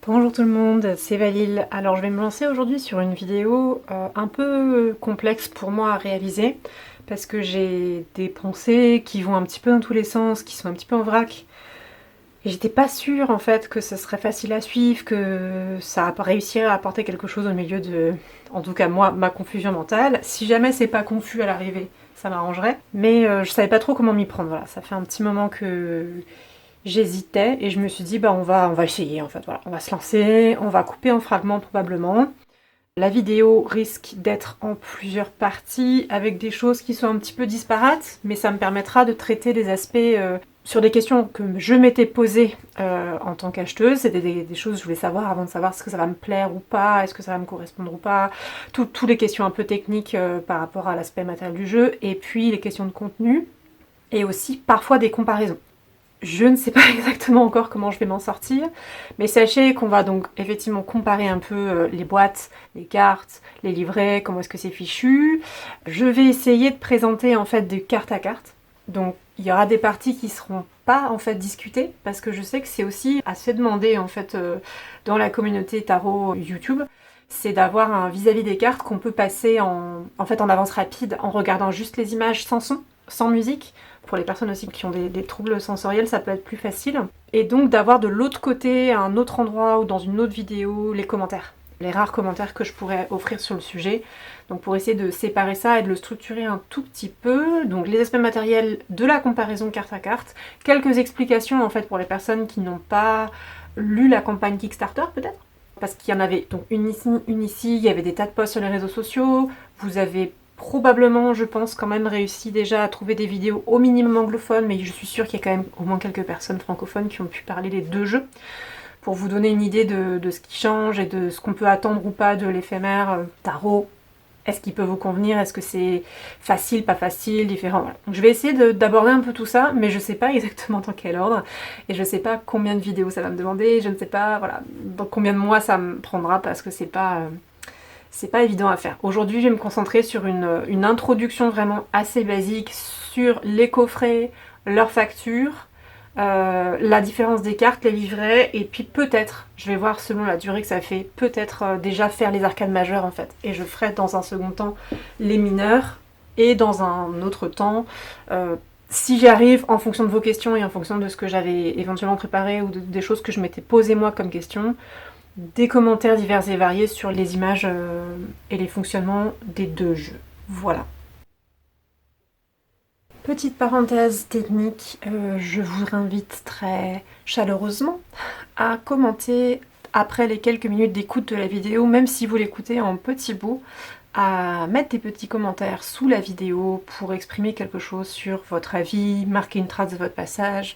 Bonjour tout le monde, c'est Valil. Alors je vais me lancer aujourd'hui sur une vidéo un peu complexe pour moi à réaliser parce que j'ai des pensées qui vont un petit peu dans tous les sens, qui sont un petit peu en vrac. Et j'étais pas sûre en fait que ce serait facile à suivre, que ça réussirait à apporter quelque chose au milieu de, en tout cas moi, ma confusion mentale. Si jamais c'est pas confus à l'arrivée, ça m'arrangerait. Mais je savais pas trop comment m'y prendre, voilà. Ça fait un petit moment que j'hésitais et je me suis dit bah on va essayer en fait, voilà, on va se lancer, on va couper en fragments probablement. La vidéo risque d'être en plusieurs parties avec des choses qui sont un petit peu disparates, mais ça me permettra de traiter des aspects sur des questions que je m'étais posées en tant qu'acheteuse. C'était des choses que je voulais savoir avant de savoir est-ce que ça va me plaire ou pas, est-ce que ça va me correspondre ou pas, toutes les questions un peu techniques par rapport à l'aspect matériel du jeu, et puis les questions de contenu, et aussi parfois des comparaisons. Je ne sais pas exactement encore comment je vais m'en sortir, mais sachez qu'on va donc effectivement comparer un peu les boîtes, les cartes, les livrets, comment est-ce que c'est fichu. Je vais essayer de présenter en fait des cartes à cartes. Donc il y aura des parties qui seront pas en fait discutées, parce que je sais que c'est aussi assez demandé en fait dans la communauté tarot YouTube. C'est d'avoir un vis-à-vis des cartes qu'on peut passer en fait en avance rapide en regardant juste les images sans son, sans musique. Pour les personnes aussi qui ont des troubles sensoriels, ça peut être plus facile. Et donc d'avoir de l'autre côté, à un autre endroit ou dans une autre vidéo, les commentaires. Les rares commentaires que je pourrais offrir sur le sujet. Donc pour essayer de séparer ça et de le structurer un tout petit peu. Donc les aspects matériels de la comparaison carte à carte. Quelques explications en fait pour les personnes qui n'ont pas lu la campagne Kickstarter peut-être. Parce qu'il y en avait donc une ici, il y avait des tas de posts sur les réseaux sociaux. Vous avez probablement, je pense, quand même réussi déjà à trouver des vidéos au minimum anglophones, mais je suis sûre qu'il y a quand même au moins quelques personnes francophones qui ont pu parler des deux jeux, pour vous donner une idée de ce qui change et de ce qu'on peut attendre ou pas de l'éphémère tarot. Est-ce qu'il peut vous convenir? Est-ce que c'est facile, pas facile, différent? Voilà. Donc je vais essayer d'aborder un peu tout ça, mais je sais pas exactement dans quel ordre, et je sais pas combien de vidéos ça va me demander, je ne sais pas voilà, dans combien de mois ça me prendra, parce que c'est pas évident à faire. Aujourd'hui, je vais me concentrer sur une introduction vraiment assez basique sur les coffrets, leurs factures, la différence des cartes, les livrets, et puis peut-être, je vais voir selon la durée que ça fait, peut-être déjà faire les arcades majeures en fait. Et je ferai dans un second temps les mineurs, et dans un autre temps, si j'y arrive, en fonction de vos questions et en fonction de ce que j'avais éventuellement préparé ou des choses que je m'étais posé moi comme question, des commentaires divers et variés sur les images et les fonctionnements des deux jeux. Voilà. Petite parenthèse technique, je vous invite très chaleureusement à commenter après les quelques minutes d'écoute de la vidéo, même si vous l'écoutez en petits bouts, à mettre des petits commentaires sous la vidéo pour exprimer quelque chose sur votre avis, marquer une trace de votre passage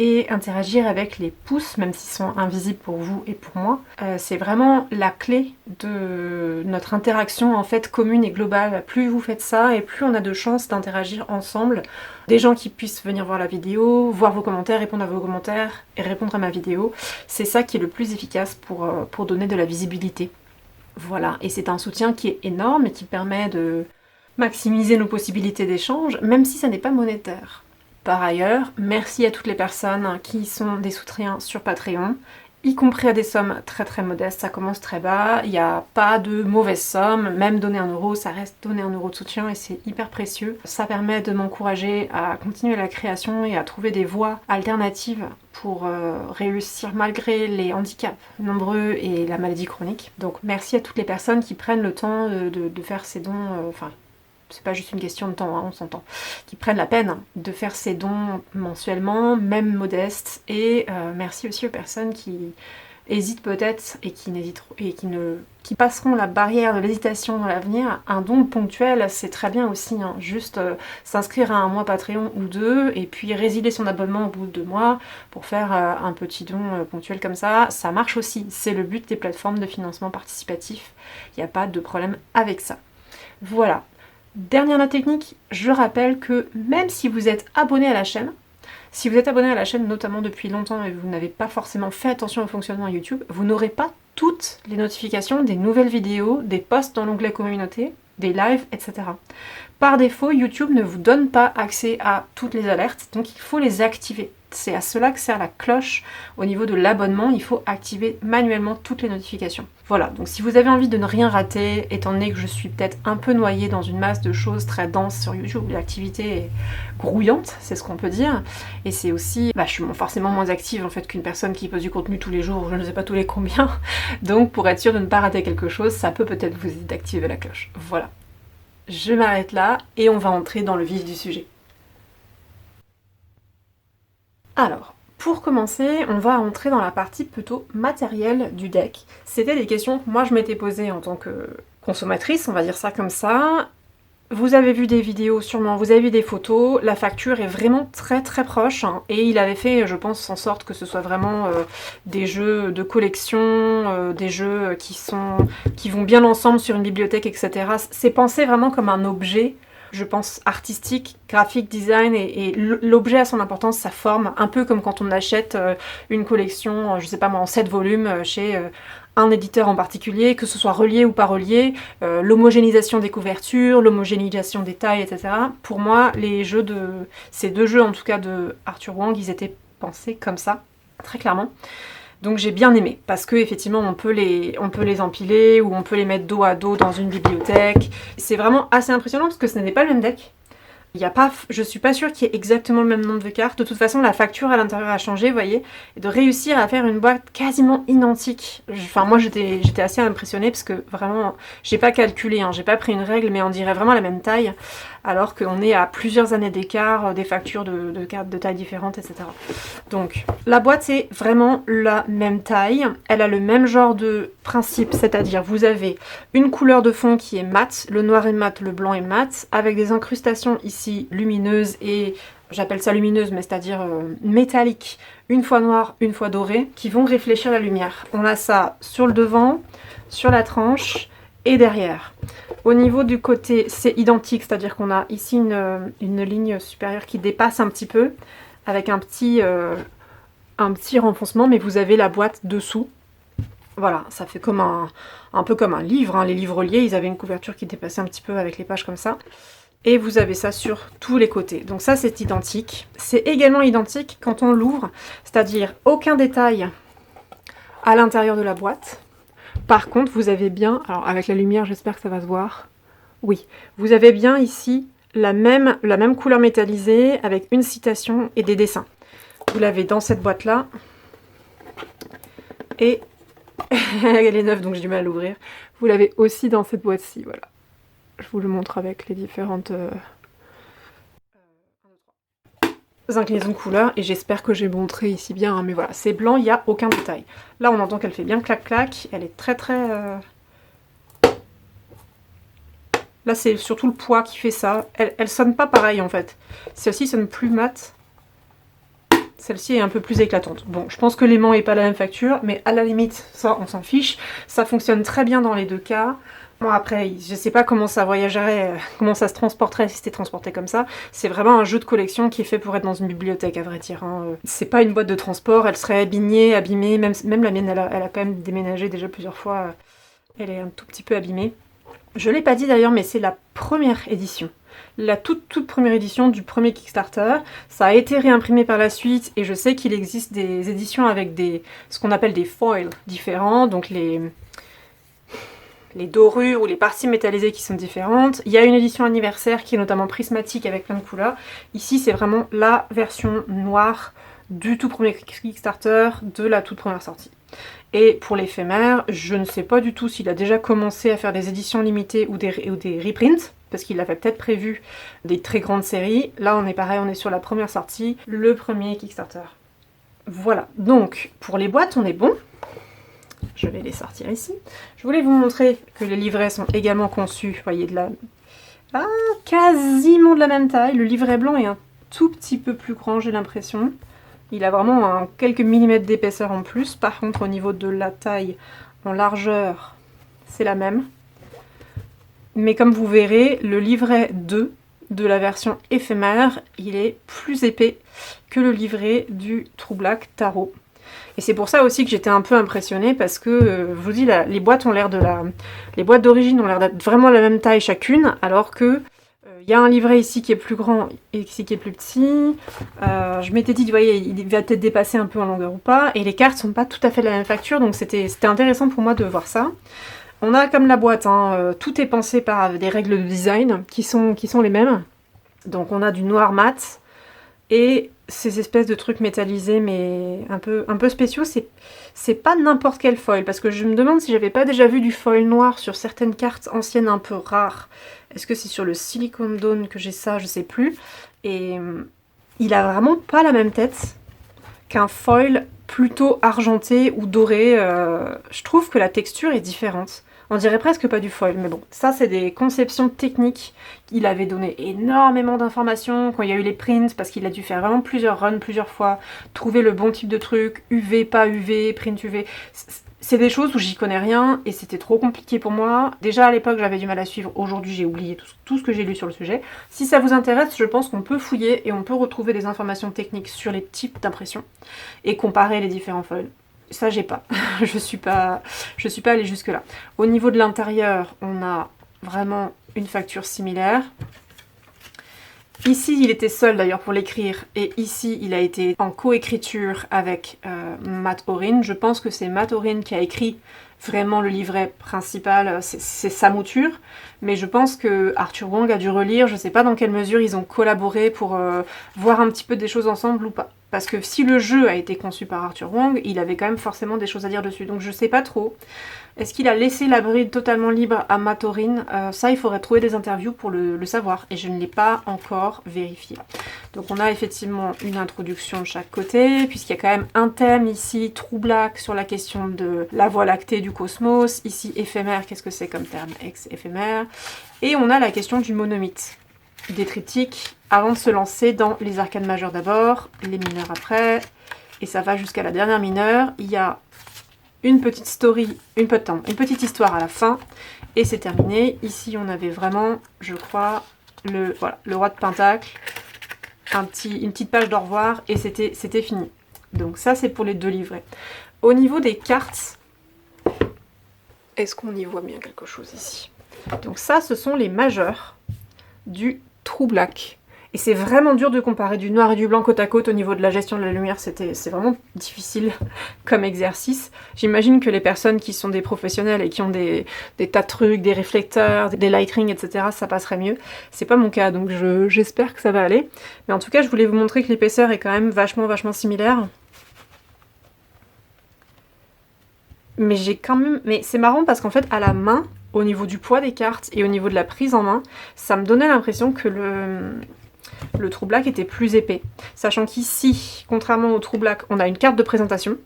et interagir avec les pouces, même s'ils sont invisibles pour vous et pour moi. C'est vraiment la clé de notre interaction en fait commune et globale. Plus vous faites ça et plus on a de chances d'interagir ensemble. Des gens qui puissent venir voir la vidéo, voir vos commentaires, répondre à vos commentaires et répondre à ma vidéo. C'est ça qui est le plus efficace pour donner de la visibilité. Voilà, et c'est un soutien qui est énorme et qui permet de maximiser nos possibilités d'échange, même si ça n'est pas monétaire. Par ailleurs, merci à toutes les personnes qui sont des soutiens sur Patreon, y compris à des sommes très très modestes, ça commence très bas, il n'y a pas de mauvaise somme, même donner 1 €, ça reste donner 1 € de soutien et c'est hyper précieux. Ça permet de m'encourager à continuer la création et à trouver des voies alternatives pour réussir malgré les handicaps nombreux et la maladie chronique. Donc merci à toutes les personnes qui prennent le temps de faire ces dons, c'est pas juste une question de temps, hein, on s'entend, qui prennent la peine de faire ces dons mensuellement, même modestes, et merci aussi aux personnes qui hésitent peut-être et qui n'hésitent et qui passeront la barrière de l'hésitation dans l'avenir. Un don ponctuel, c'est très bien aussi, hein, juste s'inscrire à un mois Patreon ou 2, et puis résilier son abonnement au bout de 2 mois pour faire un petit don ponctuel comme ça marche aussi, c'est le but des plateformes de financement participatif, il n'y a pas de problème avec ça. Voilà. Dernière note technique, je rappelle que même si vous êtes abonné à la chaîne, notamment depuis longtemps et vous n'avez pas forcément fait attention au fonctionnement YouTube, vous n'aurez pas toutes les notifications des nouvelles vidéos, des posts dans l'onglet communauté, des lives, etc. Par défaut, YouTube ne vous donne pas accès à toutes les alertes, donc il faut les activer. c'est à cela que sert la cloche au niveau de l'abonnement, il faut activer manuellement toutes les notifications. Voilà, donc si vous avez envie de ne rien rater, étant donné que je suis peut-être un peu noyée dans une masse de choses très denses sur YouTube, l'activité est grouillante, c'est ce qu'on peut dire, et c'est aussi, je suis forcément moins active en fait qu'une personne qui poste du contenu tous les jours, je ne sais pas tous les combien, donc pour être sûr de ne pas rater quelque chose, ça peut peut-être vous aider d'activer la cloche. Voilà, je m'arrête là et on va entrer dans le vif du sujet. Alors, pour commencer, on va entrer dans la partie plutôt matérielle du deck. C'était des questions que moi je m'étais posées en tant que consommatrice, on va dire ça comme ça. Vous avez vu des vidéos sûrement, vous avez vu des photos, la facture est vraiment très très proche, hein, et il avait fait, je pense, en sorte que ce soit vraiment des jeux de collection, des jeux qui vont bien ensemble sur une bibliothèque, etc. C'est pensé vraiment comme un objet, je pense, artistique, graphique, design, et l'objet a son importance, sa forme, un peu comme quand on achète une collection, je sais pas moi, en 7 volumes chez un éditeur en particulier, que ce soit relié ou pas relié, l'homogénéisation des couvertures, l'homogénéisation des tailles, etc. Pour moi, ces deux jeux en tout cas de Arthur Wang, ils étaient pensés comme ça, très clairement. Donc j'ai bien aimé, parce que effectivement on peut les empiler, ou on peut les mettre dos à dos dans une bibliothèque. C'est vraiment assez impressionnant, parce que ce n'est pas le même deck. Je suis pas sûre qu'il y ait exactement le même nombre de cartes. De toute façon, la facture à l'intérieur a changé, vous voyez. Et de réussir à faire une boîte quasiment identique. Enfin, moi, j'étais assez impressionnée parce que vraiment, j'ai pas calculé, hein, j'ai pas pris une règle, mais on dirait vraiment la même taille. Alors qu'on est à plusieurs années d'écart, des factures de cartes de tailles différentes, etc. Donc, la boîte, c'est vraiment la même taille. Elle a le même genre de principe, c'est-à-dire vous avez une couleur de fond qui est mat, le noir est mat, le blanc est mat, avec des incrustations ici lumineuses et, j'appelle ça lumineuse, mais c'est-à-dire métallique, une fois noire, une fois dorée, qui vont réfléchir la lumière. On a ça sur le devant, sur la tranche et derrière. Au niveau du côté, c'est identique, c'est-à-dire qu'on a ici une ligne supérieure qui dépasse un petit peu, avec un petit renfoncement, mais vous avez la boîte dessous. Voilà, ça fait comme un peu comme un livre, hein. Les livreliers, ils avaient une couverture qui dépassait un petit peu avec les pages comme ça. Et vous avez ça sur tous les côtés. Donc ça, c'est identique. C'est également identique quand on l'ouvre, c'est-à-dire aucun détail à l'intérieur de la boîte. Par contre, vous avez bien, alors avec la lumière, j'espère que ça va se voir. Oui, vous avez bien ici la même couleur métallisée avec une citation et des dessins. Vous l'avez dans cette boîte-là. Et elle est neuve, donc j'ai du mal à l'ouvrir. Vous l'avez aussi dans cette boîte-ci, voilà. Je vous le montre avec les différentes inclinaisons de couleurs, et j'espère que j'ai montré ici bien, hein, mais voilà, c'est blanc, il n'y a aucun détail. Là, on entend qu'elle fait bien clac-clac, elle est très très... Là, c'est surtout le poids qui fait ça. Elle sonne pas pareil, en fait. Celle-ci sonne plus mate. Celle-ci est un peu plus éclatante. Bon, je pense que l'aimant n'est pas la même facture, mais à la limite, ça, on s'en fiche. Ça fonctionne très bien dans les deux cas. Bon, après, je sais pas comment ça voyagerait, comment ça se transporterait si c'était transporté comme ça. C'est vraiment un jeu de collection qui est fait pour être dans une bibliothèque, à vrai dire, hein. C'est pas une boîte de transport, elle serait abîmée. Même la mienne, elle a quand même déménagé déjà plusieurs fois. Elle est un tout petit peu abîmée. Je l'ai pas dit d'ailleurs, mais c'est la première édition. La toute première édition du premier Kickstarter. Ça a été réimprimé par la suite, et je sais qu'il existe des éditions avec ce qu'on appelle des foils différents, donc les dorures ou les parties métallisées qui sont différentes. Il y a une édition anniversaire qui est notamment prismatique avec plein de couleurs. Ici, c'est vraiment la version noire du tout premier Kickstarter, de la toute première sortie. Et pour l'éphémère, je ne sais pas du tout s'il a déjà commencé à faire des éditions limitées ou des reprints, parce qu'il avait peut-être prévu des très grandes séries. Là, on est pareil, on est sur la première sortie, le premier Kickstarter. Voilà, donc pour les boîtes, on est bon. Je vais les sortir ici. Je voulais vous montrer que les livrets sont également conçus, vous voyez, quasiment de la même taille. Le livret blanc est un tout petit peu plus grand, j'ai l'impression. Il a vraiment quelques millimètres d'épaisseur en plus. Par contre, au niveau de la taille en largeur, c'est la même. Mais comme vous verrez, le livret 2 de la version éphémère, il est plus épais que le livret du True Black Tarot. Et c'est pour ça aussi que j'étais un peu impressionnée, parce que, je vous dis, les boîtes ont l'air les boîtes d'origine ont l'air d'être vraiment la même taille chacune, alors que Il y a un livret ici qui est plus grand et ici qui est plus petit. Je m'étais dit, vous voyez, il va peut-être dépasser un peu en longueur ou pas. Et les cartes sont pas tout à fait de la même facture, donc c'était intéressant pour moi de voir ça. On a comme la boîte, hein, tout est pensé par des règles de design qui sont les mêmes. Donc on a du noir mat et ces espèces de trucs métallisés mais un peu spéciaux. C'est pas n'importe quel foil, parce que je me demande si j'avais pas déjà vu du foil noir sur certaines cartes anciennes un peu rares. Est-ce que c'est sur le Silicon Dawn que j'ai ça? Je sais plus. Et il a vraiment pas la même tête qu'un foil plutôt argenté ou doré. Je trouve que la texture est différente. On dirait presque pas du foil, mais bon, ça c'est des conceptions techniques. Il avait donné énormément d'informations quand il y a eu les prints, parce qu'il a dû faire vraiment plusieurs runs, plusieurs fois, trouver le bon type de truc, UV, pas UV, print UV. C'est des choses où j'y connais rien et c'était trop compliqué pour moi. Déjà à l'époque j'avais du mal à suivre, aujourd'hui j'ai oublié tout ce que j'ai lu sur le sujet. Si ça vous intéresse, je pense qu'on peut fouiller et on peut retrouver des informations techniques sur les types d'impression et comparer les différents foils. Ça j'ai pas, je suis pas allée jusque là. Au niveau de l'intérieur, on a vraiment une facture similaire. Ici il était seul d'ailleurs pour l'écrire, et ici il a été en coécriture avec Matt Orin. Je pense que c'est Matt Orin qui a écrit vraiment le livret principal, c'est sa mouture, mais je pense que Arthur Wong a dû relire, je sais pas dans quelle mesure ils ont collaboré pour voir un petit peu des choses ensemble ou pas. Parce que si le jeu a été conçu par Arthur Wong, il avait quand même forcément des choses à dire dessus, donc je sais pas trop. Est-ce qu'il a laissé la bride totalement libre à Matt Orin? Ça, il faudrait trouver des interviews pour le savoir, et je ne l'ai pas encore vérifié. Donc on a effectivement une introduction de chaque côté, puisqu'il y a quand même un thème ici, True Black, sur la question de la voie lactée du cosmos. Ici, éphémère, qu'est-ce que c'est comme terme? Ex-éphémère. Et on a la question du monomythe, des triptyques, avant de se lancer dans les arcanes majeures d'abord, les mineurs après, et ça va jusqu'à la dernière mineure. Il y a une petite story, une petite histoire à la fin, et c'est terminé. Ici on avait vraiment, je crois, le roi de Pentacle, une petite page d'au revoir, et c'était fini. Donc ça c'est pour les deux livrets. Au niveau des cartes, est-ce qu'on y voit bien quelque chose ici? Donc ça, ce sont les majeurs du True Black. Et c'est vraiment dur de comparer du noir et du blanc côte à côte au niveau de la gestion de la lumière, c'est vraiment difficile comme exercice. J'imagine que les personnes qui sont des professionnels et qui ont des tas de trucs, des réflecteurs, des light rings, etc., ça passerait mieux. C'est pas mon cas, donc j'espère que ça va aller. Mais en tout cas, je voulais vous montrer que l'épaisseur est quand même vachement similaire. Mais j'ai quand même... Mais c'est marrant parce qu'en fait, à la main, au niveau du poids des cartes et au niveau de la prise en main, ça me donnait l'impression que le True Black était plus épais. Sachant qu'ici, contrairement au True Black, on a une carte de présentation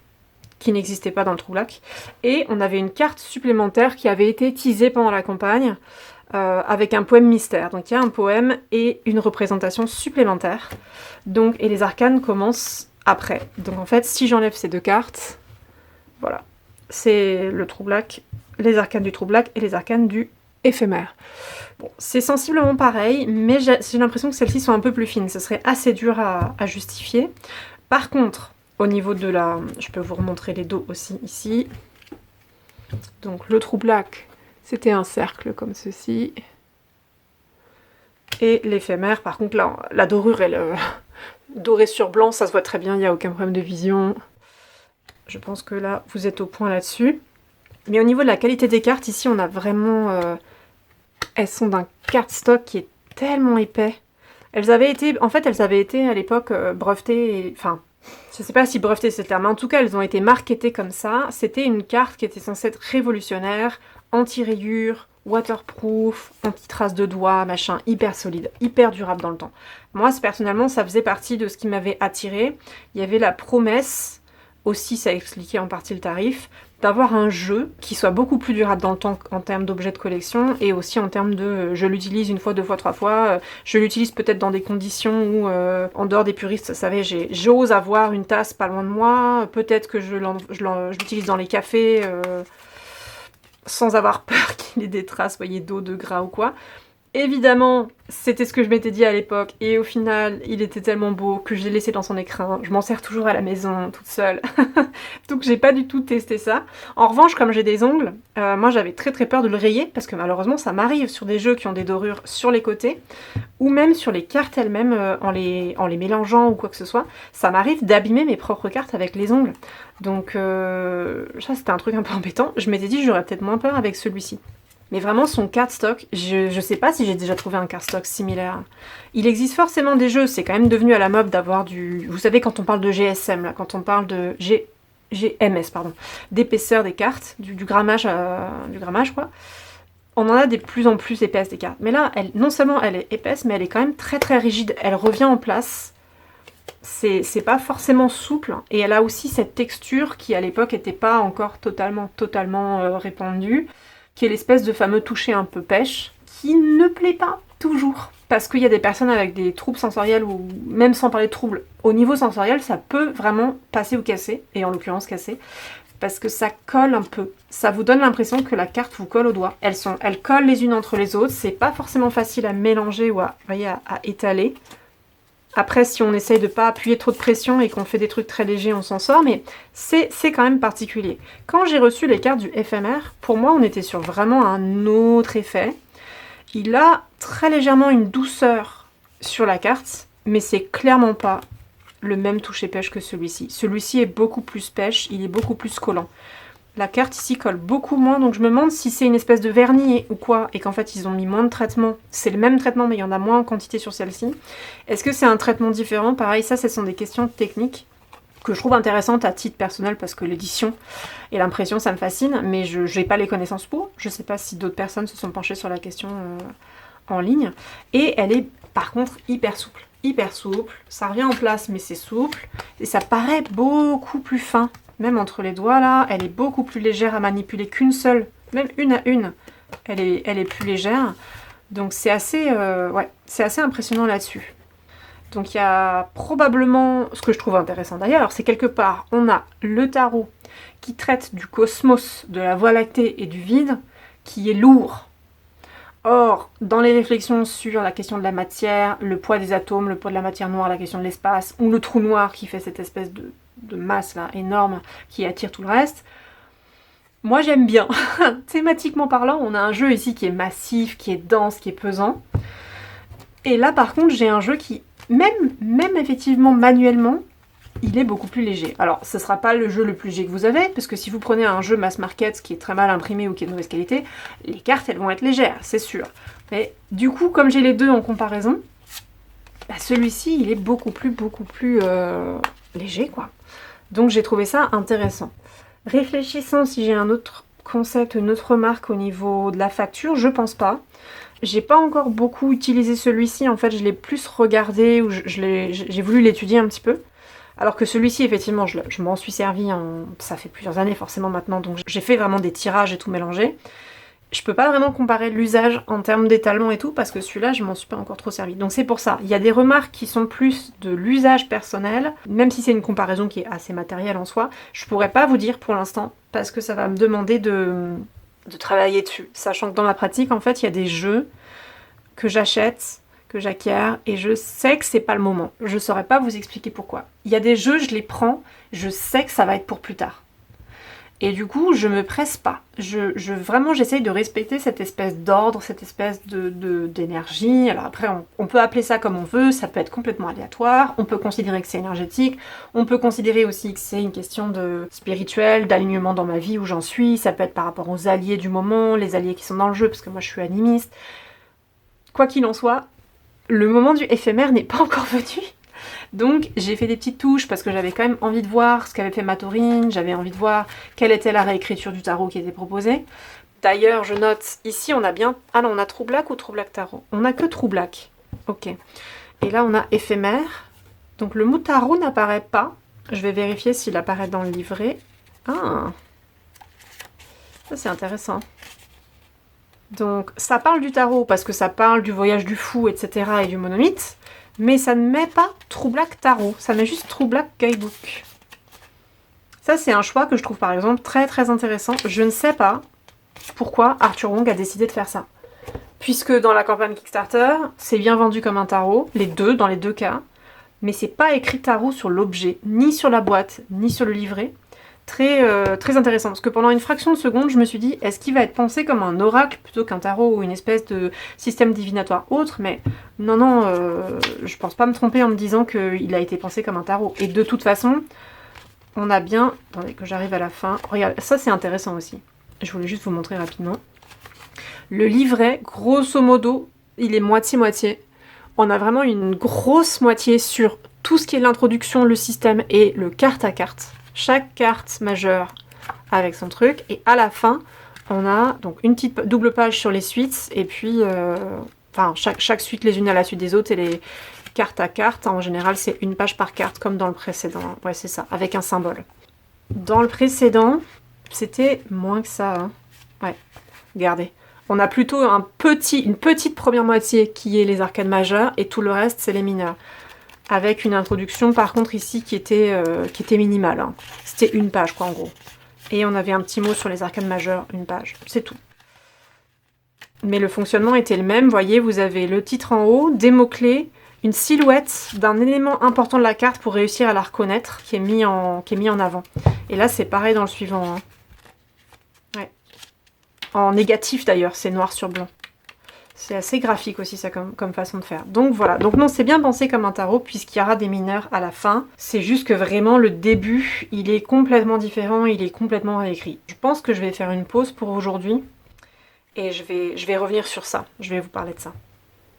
qui n'existait pas dans le True Black, et on avait une carte supplémentaire qui avait été teasée pendant la campagne avec un poème mystère. Donc il y a un poème et une représentation supplémentaire. Donc, et les arcanes commencent après. Donc en fait, si j'enlève ces deux cartes, voilà, c'est le True Black, les arcanes du True Black et les arcanes du éphémère. Bon, c'est sensiblement pareil, mais j'ai l'impression que celles-ci sont un peu plus fines. Ce serait assez dur à justifier. Par contre, au niveau de la... Je peux vous remontrer les dos aussi ici. Donc le True Black, c'était un cercle comme ceci. Et l'éphémère, par contre, là, la dorure, elle... dorée sur blanc, ça se voit très bien, il n'y a aucun problème de vision. Je pense que là, vous êtes au point là-dessus. Mais au niveau de la qualité des cartes, ici, on a vraiment... elles sont d'un cardstock qui est tellement épais. Elles avaient été... En fait, elles avaient été, à l'époque, brevetées... Enfin, je sais pas si brevetées c'est le terme, mais en tout cas, elles ont été marketées comme ça. C'était une carte qui était censée être révolutionnaire, anti-rayures, waterproof, anti-traces de doigts, machin, hyper solide, hyper durable dans le temps. Moi, personnellement, ça faisait partie de ce qui m'avait attirée. Il y avait la promesse... Aussi, ça expliquait en partie le tarif, d'avoir un jeu qui soit beaucoup plus durable dans le temps en termes d'objets de collection, et aussi en termes de je l'utilise une fois, deux fois, trois fois, je l'utilise peut-être dans des conditions où, en dehors des puristes, vous savez, j'ose avoir une tasse pas loin de moi, peut-être que je l'utilise dans les cafés, sans avoir peur qu'il y ait des traces, voyez, d'eau, de gras ou quoi. Évidemment, c'était ce que je m'étais dit à l'époque, et au final, il était tellement beau que je l'ai laissé dans son écrin. Je m'en sers toujours à la maison, toute seule. Donc j'ai pas du tout testé ça. En revanche, comme j'ai des ongles, moi j'avais très très peur de le rayer, parce que malheureusement ça m'arrive sur des jeux qui ont des dorures sur les côtés, ou même sur les cartes elles-mêmes, en les mélangeant ou quoi que ce soit, ça m'arrive d'abîmer mes propres cartes avec les ongles. Donc ça c'était un truc un peu embêtant. Je m'étais dit j'aurais peut-être moins peur avec celui-ci. Mais vraiment, son cardstock, je sais pas si j'ai déjà trouvé un cardstock similaire. Il existe forcément des jeux, c'est quand même devenu à la mode d'avoir du... Vous savez, quand on parle de GSM, là, quand on parle de GMS, pardon, d'épaisseur des cartes, du grammage, quoi, on en a de plus en plus épaisses des cartes. Mais là, non seulement elle est épaisse, mais elle est quand même très très rigide. Elle revient en place. C'est pas forcément souple. Et elle a aussi cette texture qui, à l'époque, n'était pas encore totalement répandue, qui est l'espèce de fameux toucher un peu pêche, qui ne plaît pas toujours. Parce qu'il y a des personnes avec des troubles sensoriels, ou même sans parler de troubles, au niveau sensoriel, ça peut vraiment passer ou casser, et en l'occurrence casser, parce que ça colle un peu. Ça vous donne l'impression que la carte vous colle au doigt. Elles collent les unes entre les autres, c'est pas forcément facile à mélanger ou à étaler. Après, si on essaye de pas appuyer trop de pression et qu'on fait des trucs très légers, on s'en sort, mais c'est quand même particulier. Quand j'ai reçu les cartes du éphémère, pour moi, on était sur vraiment un autre effet. Il a très légèrement une douceur sur la carte, mais c'est clairement pas le même toucher pêche que celui-ci. Celui-ci est beaucoup plus pêche, il est beaucoup plus collant. La carte ici colle beaucoup moins, donc je me demande si c'est une espèce de vernis ou quoi, et qu'en fait ils ont mis moins de traitement. C'est le même traitement, mais il y en a moins en quantité sur celle-ci. Est-ce que c'est un traitement différent? Pareil, ça, ce sont des questions techniques que je trouve intéressantes à titre personnel, parce que l'édition et l'impression, ça me fascine, mais je n'ai pas les connaissances pour. Je sais pas si d'autres personnes se sont penchées sur la question en ligne. Et elle est, par contre, hyper souple. Hyper souple. Ça revient en place, mais c'est souple. Et ça paraît beaucoup plus fin. Même entre les doigts là, elle est beaucoup plus légère à manipuler qu'une seule, même une à une, elle est plus légère. Donc c'est assez, c'est assez impressionnant là-dessus. Donc il y a probablement, ce que je trouve intéressant d'ailleurs, c'est quelque part, on a le tarot qui traite du cosmos, de la Voie lactée et du vide, qui est lourd. Or, dans les réflexions sur la question de la matière, le poids des atomes, le poids de la matière noire, la question de l'espace, ou le trou noir qui fait cette espèce de masse là énorme qui attire tout le reste, moi j'aime bien. Thématiquement parlant, on a un jeu ici qui est massif, qui est dense, qui est pesant. Et là par contre j'ai un jeu qui, même effectivement manuellement, il est beaucoup plus léger. Alors ce sera pas le jeu le plus léger que vous avez, parce que si vous prenez un jeu mass market qui est très mal imprimé ou qui est de mauvaise qualité, les cartes elles vont être légères, c'est sûr. Mais du coup, comme j'ai les deux en comparaison, bah, celui-ci il est beaucoup plus léger quoi. Donc j'ai trouvé ça intéressant. Réfléchissons si j'ai un autre concept, une autre remarque au niveau de la facture, je pense pas. J'ai pas encore beaucoup utilisé celui-ci, en fait je l'ai plus regardé, ou j'ai voulu l'étudier un petit peu. Alors que celui-ci, effectivement, je m'en suis servi, ça fait plusieurs années forcément maintenant, donc j'ai fait vraiment des tirages et tout mélangé. Je peux pas vraiment comparer l'usage en termes d'étalement et tout, parce que celui-là, je m'en suis pas encore trop servi. Donc c'est pour ça, il y a des remarques qui sont plus de l'usage personnel, même si c'est une comparaison qui est assez matérielle en soi, je pourrais pas vous dire pour l'instant, parce que ça va me demander de travailler dessus. Sachant que dans ma pratique, en fait, il y a des jeux que j'achète, que j'acquiers, et je sais que c'est pas le moment. Je saurais pas vous expliquer pourquoi. Il y a des jeux, je les prends, je sais que ça va être pour plus tard. Et du coup, je me presse pas. Vraiment, j'essaye de respecter cette espèce d'ordre, cette espèce d'énergie. Alors après, on peut appeler ça comme on veut, ça peut être complètement aléatoire, on peut considérer que c'est énergétique, on peut considérer aussi que c'est une question de spirituel, d'alignement dans ma vie où j'en suis, ça peut être par rapport aux alliés du moment, les alliés qui sont dans le jeu, parce que moi je suis animiste. Quoi qu'il en soit, le moment du éphémère n'est pas encore venu. Donc j'ai fait des petites touches parce que j'avais quand même envie de voir ce qu'avait fait Mathorine, j'avais envie de voir quelle était la réécriture du tarot qui était proposée. D'ailleurs, je note, ici on a bien... Ah non, on a True Black ou True Black Tarot? On a que True Black. Ok. Et là on a éphémère. Donc le mot tarot n'apparaît pas. Je vais vérifier s'il apparaît dans le livret. Ah, ça c'est intéressant. Donc ça parle du tarot parce que ça parle du voyage du fou, etc. et du monomythe. Mais ça ne met pas True Black Tarot, ça met juste True Black Guidebook. Ça, c'est un choix que je trouve par exemple très très intéressant. Je ne sais pas pourquoi Arthur Wong a décidé de faire ça. Puisque dans la campagne Kickstarter, c'est bien vendu comme un tarot, dans les deux cas, mais c'est pas écrit tarot sur l'objet, ni sur la boîte, ni sur le livret. Très intéressant, parce que pendant une fraction de seconde, je me suis dit, est-ce qu'il va être pensé comme un oracle plutôt qu'un tarot ou une espèce de système divinatoire autre, mais non, je pense pas me tromper en me disant qu'il a été pensé comme un tarot. Et de toute façon, on a bien... Attendez, que j'arrive à la fin. Regarde, ça c'est intéressant aussi. Je voulais juste vous montrer rapidement. Le livret, grosso modo, il est moitié-moitié. On a vraiment une grosse moitié sur tout ce qui est l'introduction, le système et le carte à carte. Chaque carte majeure avec son truc. Et à la fin, on a donc une petite double page sur les suites. Et puis, chaque suite les unes à la suite des autres. Et les cartes à carte, en général, c'est une page par carte, comme dans le précédent. Ouais, c'est ça, avec un symbole. Dans le précédent, c'était moins que ça. Hein. Ouais, regardez. On a plutôt une petite première moitié qui est les arcanes majeures. Et tout le reste, c'est les mineurs. Avec une introduction par contre ici qui était minimale. Hein. C'était une page quoi en gros. Et on avait un petit mot sur les arcanes majeures, une page. C'est tout. Mais le fonctionnement était le même. Vous voyez, vous avez le titre en haut, des mots-clés, une silhouette d'un élément important de la carte pour réussir à la reconnaître, qui est mis en avant. Et là c'est pareil dans le suivant. Hein. Ouais. En négatif d'ailleurs, c'est noir sur blanc. C'est assez graphique aussi ça comme façon de faire. Donc voilà, donc non c'est bien pensé comme un tarot puisqu'il y aura des mineurs à la fin. C'est juste que vraiment le début il est complètement différent, il est complètement réécrit. Je pense que je vais faire une pause pour aujourd'hui et je vais revenir sur ça, je vais vous parler de ça.